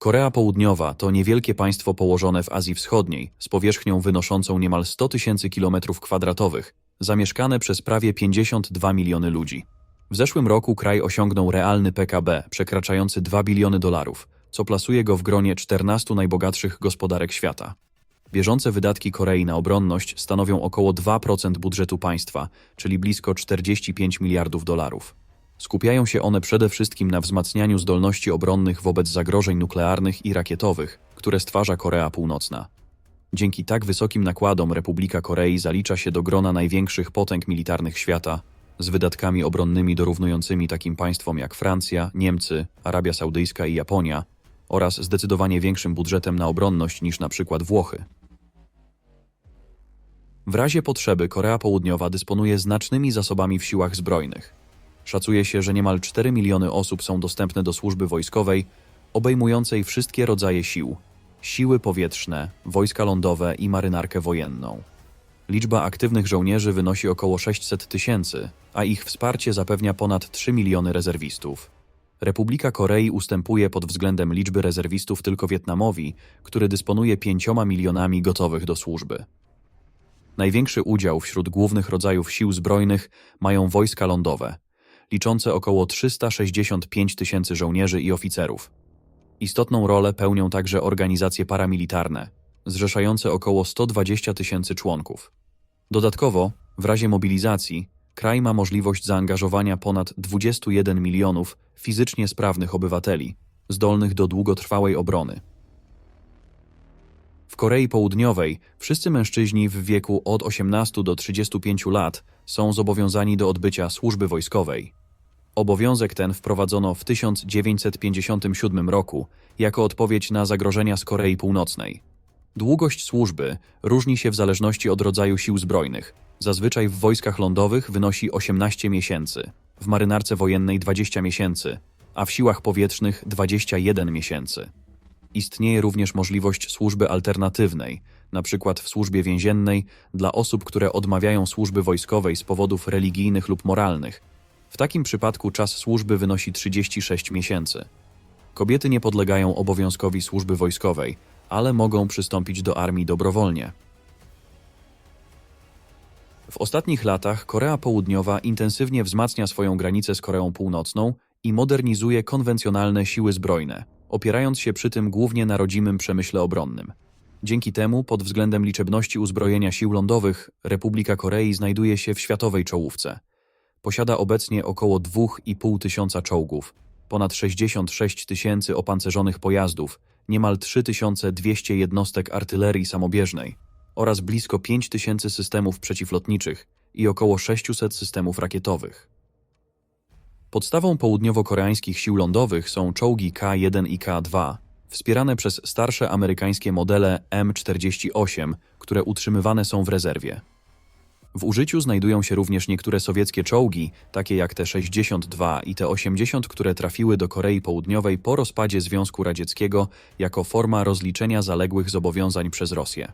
Korea Południowa to niewielkie państwo położone w Azji Wschodniej, z powierzchnią wynoszącą niemal 100 000 km², zamieszkane przez prawie 52 miliony ludzi. W zeszłym roku kraj osiągnął realny PKB przekraczający $2 biliony, co plasuje go w gronie 14 najbogatszych gospodarek świata. Bieżące wydatki Korei na obronność stanowią około 2% budżetu państwa, czyli blisko $45 miliardów. Skupiają się one przede wszystkim na wzmacnianiu zdolności obronnych wobec zagrożeń nuklearnych i rakietowych, które stwarza Korea Północna. Dzięki tak wysokim nakładom Republika Korei zalicza się do grona największych potęg militarnych świata, z wydatkami obronnymi dorównującymi takim państwom jak Francja, Niemcy, Arabia Saudyjska i Japonia, oraz zdecydowanie większym budżetem na obronność niż na przykład Włochy. W razie potrzeby Korea Południowa dysponuje znacznymi zasobami w siłach zbrojnych. Szacuje się, że niemal 4 miliony osób są dostępne do służby wojskowej, obejmującej wszystkie rodzaje sił: siły powietrzne, wojska lądowe i marynarkę wojenną. Liczba aktywnych żołnierzy wynosi około 600 000, a ich wsparcie zapewnia ponad 3 miliony rezerwistów. Republika Korei ustępuje pod względem liczby rezerwistów tylko Wietnamowi, który dysponuje 5 milionami gotowych do służby. Największy udział wśród głównych rodzajów sił zbrojnych mają wojska lądowe, liczące około 365 000 żołnierzy i oficerów. Istotną rolę pełnią także organizacje paramilitarne, zrzeszające około 120 000 członków. Dodatkowo, w razie mobilizacji, kraj ma możliwość zaangażowania ponad 21 milionów fizycznie sprawnych obywateli, zdolnych do długotrwałej obrony. W Korei Południowej wszyscy mężczyźni w wieku od 18 do 35 lat są zobowiązani do odbycia służby wojskowej. Obowiązek ten wprowadzono w 1957 roku jako odpowiedź na zagrożenia z Korei Północnej. Długość służby różni się w zależności od rodzaju sił zbrojnych. Zazwyczaj w wojskach lądowych wynosi 18 miesięcy, w marynarce wojennej 20 miesięcy, a w siłach powietrznych 21 miesięcy. Istnieje również możliwość służby alternatywnej, np. w służbie więziennej, dla osób, które odmawiają służby wojskowej z powodów religijnych lub moralnych. W takim przypadku czas służby wynosi 36 miesięcy. Kobiety nie podlegają obowiązkowi służby wojskowej, ale mogą przystąpić do armii dobrowolnie. W ostatnich latach Korea Południowa intensywnie wzmacnia swoją granicę z Koreą Północną i modernizuje konwencjonalne siły zbrojne, opierając się przy tym głównie na rodzimym przemyśle obronnym. Dzięki temu, pod względem liczebności uzbrojenia sił lądowych, Republika Korei znajduje się w światowej czołówce. Posiada obecnie około 2500 czołgów, ponad 66 000 opancerzonych pojazdów, niemal 3200 jednostek artylerii samobieżnej oraz blisko 5000 systemów przeciwlotniczych i około 600 systemów rakietowych. Podstawą południowo-koreańskich sił lądowych są czołgi K-1 i K-2, wspierane przez starsze amerykańskie modele M48, które utrzymywane są w rezerwie. W użyciu znajdują się również niektóre sowieckie czołgi, takie jak T-62 i T-80, które trafiły do Korei Południowej po rozpadzie Związku Radzieckiego jako forma rozliczenia zaległych zobowiązań przez Rosję.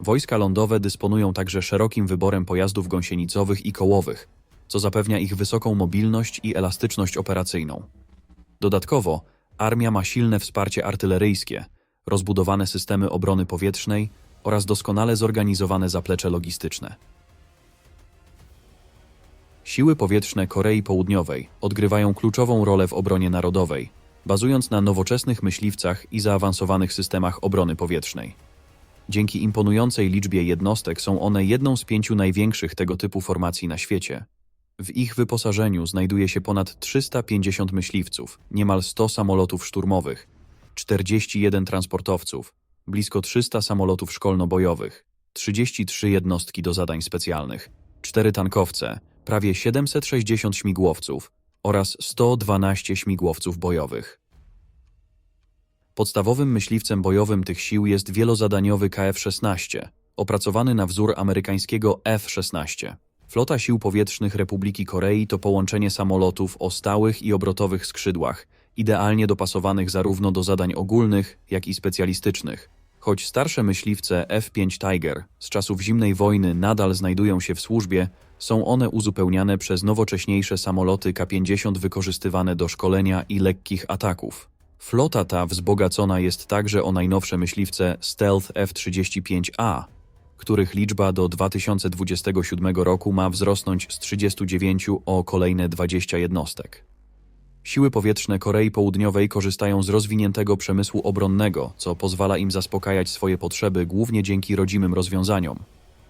Wojska lądowe dysponują także szerokim wyborem pojazdów gąsienicowych i kołowych, co zapewnia ich wysoką mobilność i elastyczność operacyjną. Dodatkowo, armia ma silne wsparcie artyleryjskie, rozbudowane systemy obrony powietrznej oraz doskonale zorganizowane zaplecze logistyczne. Siły powietrzne Korei Południowej odgrywają kluczową rolę w obronie narodowej, bazując na nowoczesnych myśliwcach i zaawansowanych systemach obrony powietrznej. Dzięki imponującej liczbie jednostek są one jedną z 5 największych tego typu formacji na świecie. W ich wyposażeniu znajduje się ponad 350 myśliwców, niemal 100 samolotów szturmowych, 41 transportowców, blisko 300 samolotów szkolno-bojowych, 33 jednostki do zadań specjalnych, 4 tankowce, prawie 760 śmigłowców oraz 112 śmigłowców bojowych. Podstawowym myśliwcem bojowym tych sił jest wielozadaniowy KF-16, opracowany na wzór amerykańskiego F-16. Flota Sił Powietrznych Republiki Korei to połączenie samolotów o stałych i obrotowych skrzydłach, idealnie dopasowanych zarówno do zadań ogólnych, jak i specjalistycznych. Choć starsze myśliwce F-5 Tiger z czasów zimnej wojny nadal znajdują się w służbie, są one uzupełniane przez nowocześniejsze samoloty K-50 wykorzystywane do szkolenia i lekkich ataków. Flota ta wzbogacona jest także o najnowsze myśliwce Stealth F-35A, których liczba do 2027 roku ma wzrosnąć z 39 o kolejne 20 jednostek. Siły powietrzne Korei Południowej korzystają z rozwiniętego przemysłu obronnego, co pozwala im zaspokajać swoje potrzeby głównie dzięki rodzimym rozwiązaniom.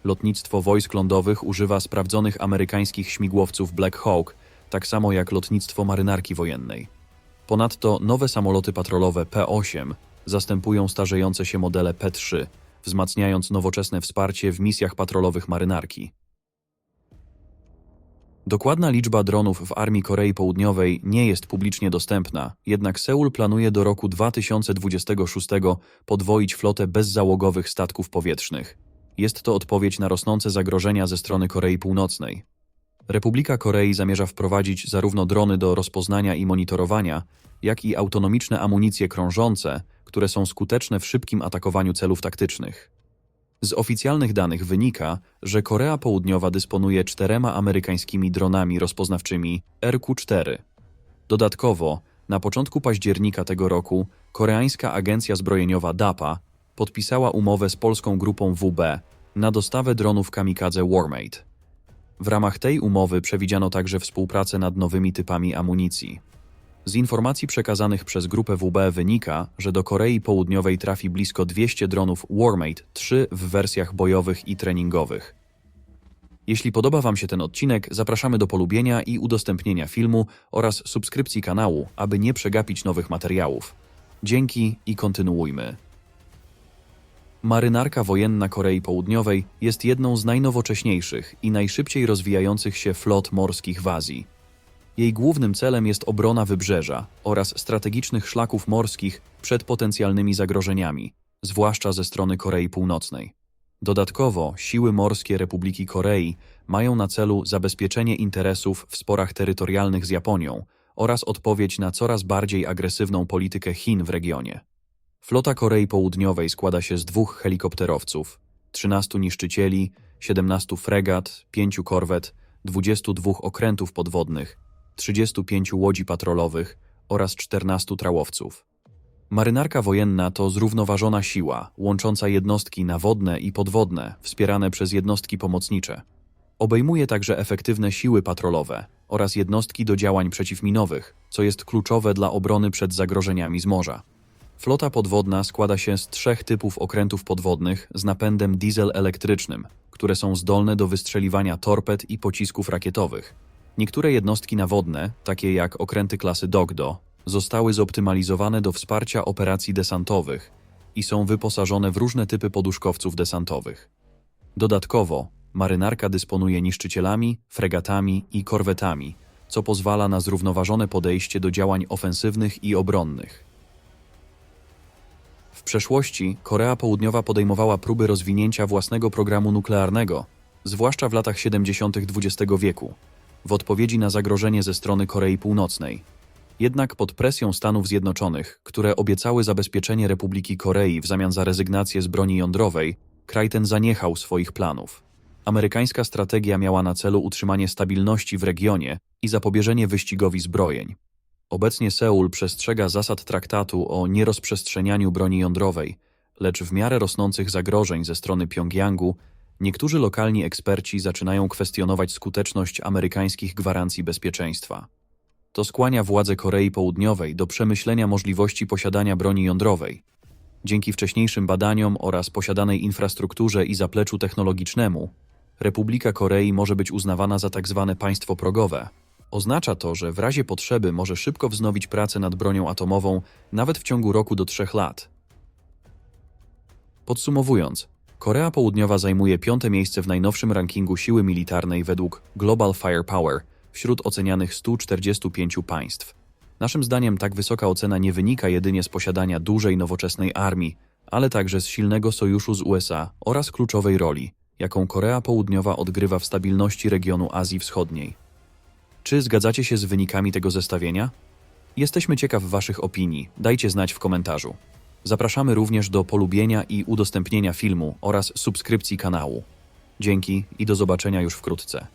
Lotnictwo wojsk lądowych używa sprawdzonych amerykańskich śmigłowców Black Hawk, tak samo jak lotnictwo marynarki wojennej. Ponadto nowe samoloty patrolowe P-8 zastępują starzejące się modele P-3, wzmacniając nowoczesne wsparcie w misjach patrolowych marynarki. Dokładna liczba dronów w armii Korei Południowej nie jest publicznie dostępna, jednak Seul planuje do roku 2026 podwoić flotę bezzałogowych statków powietrznych. Jest to odpowiedź na rosnące zagrożenia ze strony Korei Północnej. Republika Korei zamierza wprowadzić zarówno drony do rozpoznania i monitorowania, jak i autonomiczne amunicje krążące, które są skuteczne w szybkim atakowaniu celów taktycznych. Z oficjalnych danych wynika, że Korea Południowa dysponuje 4 amerykańskimi dronami rozpoznawczymi RQ-4. Dodatkowo, na początku października tego roku, koreańska agencja zbrojeniowa DAPA podpisała umowę z polską grupą WB na dostawę dronów kamikadze Warmate. W ramach tej umowy przewidziano także współpracę nad nowymi typami amunicji. Z informacji przekazanych przez grupę WB wynika, że do Korei Południowej trafi blisko 200 dronów Warmate 3 w wersjach bojowych i treningowych. Jeśli podoba Wam się ten odcinek, zapraszamy do polubienia i udostępnienia filmu oraz subskrypcji kanału, aby nie przegapić nowych materiałów. Dzięki i kontynuujmy. Marynarka wojenna Korei Południowej jest jedną z najnowocześniejszych i najszybciej rozwijających się flot morskich w Azji. Jej głównym celem jest obrona wybrzeża oraz strategicznych szlaków morskich przed potencjalnymi zagrożeniami, zwłaszcza ze strony Korei Północnej. Dodatkowo siły morskie Republiki Korei mają na celu zabezpieczenie interesów w sporach terytorialnych z Japonią oraz odpowiedź na coraz bardziej agresywną politykę Chin w regionie. Flota Korei Południowej składa się z 2 helikopterowców, 13 niszczycieli, 17 fregat, 5 korwet, 22 okrętów podwodnych, 35 łodzi patrolowych oraz 14 trałowców. Marynarka wojenna to zrównoważona siła, łącząca jednostki nawodne i podwodne, wspierane przez jednostki pomocnicze. Obejmuje także efektywne siły patrolowe oraz jednostki do działań przeciwminowych, co jest kluczowe dla obrony przed zagrożeniami z morza. Flota podwodna składa się z 3 typów okrętów podwodnych z napędem diesel-elektrycznym, które są zdolne do wystrzeliwania torped i pocisków rakietowych. Niektóre jednostki nawodne, takie jak okręty klasy Dokdo, zostały zoptymalizowane do wsparcia operacji desantowych i są wyposażone w różne typy poduszkowców desantowych. Dodatkowo, marynarka dysponuje niszczycielami, fregatami i korwetami, co pozwala na zrównoważone podejście do działań ofensywnych i obronnych. W przeszłości Korea Południowa podejmowała próby rozwinięcia własnego programu nuklearnego, zwłaszcza w latach 70. XX wieku, w odpowiedzi na zagrożenie ze strony Korei Północnej. Jednak pod presją Stanów Zjednoczonych, które obiecały zabezpieczenie Republiki Korei w zamian za rezygnację z broni jądrowej, kraj ten zaniechał swoich planów. Amerykańska strategia miała na celu utrzymanie stabilności w regionie i zapobieżenie wyścigowi zbrojeń. Obecnie Seul przestrzega zasad traktatu o nierozprzestrzenianiu broni jądrowej, lecz w miarę rosnących zagrożeń ze strony Pjongjangu, niektórzy lokalni eksperci zaczynają kwestionować skuteczność amerykańskich gwarancji bezpieczeństwa. To skłania władze Korei Południowej do przemyślenia możliwości posiadania broni jądrowej. Dzięki wcześniejszym badaniom oraz posiadanej infrastrukturze i zapleczu technologicznemu, Republika Korei może być uznawana za tzw. państwo progowe. Oznacza to, że w razie potrzeby może szybko wznowić pracę nad bronią atomową nawet w ciągu roku do 3 lat. Podsumowując, Korea Południowa zajmuje 5. miejsce w najnowszym rankingu siły militarnej według Global Firepower wśród ocenianych 145 państw. Naszym zdaniem tak wysoka ocena nie wynika jedynie z posiadania dużej nowoczesnej armii, ale także z silnego sojuszu z USA oraz kluczowej roli, jaką Korea Południowa odgrywa w stabilności regionu Azji Wschodniej. Czy zgadzacie się z wynikami tego zestawienia? Jesteśmy ciekaw Waszych opinii, dajcie znać w komentarzu. Zapraszamy również do polubienia i udostępnienia filmu oraz subskrypcji kanału. Dzięki i do zobaczenia już wkrótce.